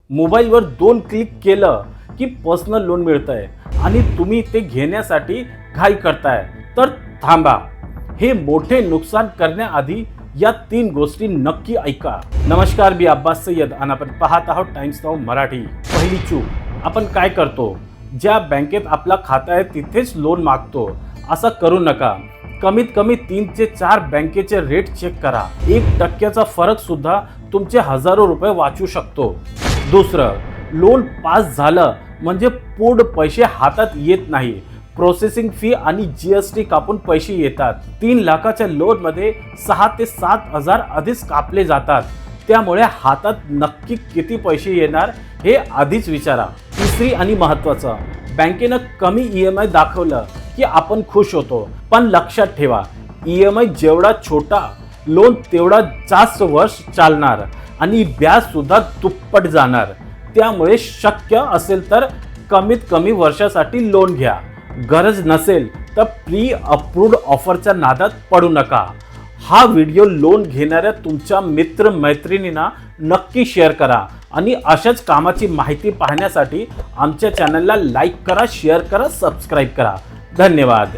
मोबाईलवर 2 क्लिक केलं की पर्सनल लोन मिळतंय आणि तुम्ही ते घेण्यासाठी घाई करताय, तर थांबा. हे मोठे नुकसान करण्याआधी या 3 गोष्टी नक्की ऐका. नमस्कार, मी अब्बास सय्यद आणि आपण पाहत आहोत टाइम्स नाऊ मराठी. पहिली चूक आपण काय करतो, ज्या बँकेत आपला खाता आहे तिथेच लोन मागतो. असं करू नका. कमीत कमी 3 ते 4 बँकेचे रेट चेक करा. 1% फरक सुद्धा तुमचे हजारो रुपये वाचू शकतो. दुसरं, लोन पास झालं म्हणजे पूर्ण पैसे हातात येत नाही. प्रोसेसिंग फी आणि GST कापून पैसे येतात. 3 लाखाच्या लोनमध्ये 6 ते 7 हजार आधीच कापले जातात. त्यामुळे हातात नक्की किती पैसे येणार हे आधीच विचारा. तिसरी आणि महत्त्वाचं, बँकेनं कमी EMI दाखवलं की आपण खुश होतो, पण लक्षात ठेवा, EMI जेवढा छोटा, लोन तेवढा जास्त वर्ष चालणार आणि व्याज सुद्धा दुप्पट जाणार. त्यामुळे शक्य असेल तर कमीत कमी वर्षासाठी लोन घ्या. गरज नसेल तर प्री अप्रूव्ड ऑफरच्या नादात पडू नका. हा व्हिडिओ लोन घेणाऱ्या तुमच्या मित्र मैत्रिणींना नक्की शेअर करा आणि अशाच कामाची माहिती पाहण्यासाठी आमच्या चॅनलला लाईक करा, शेअर करा, सबस्क्राईब करा. धन्यवाद.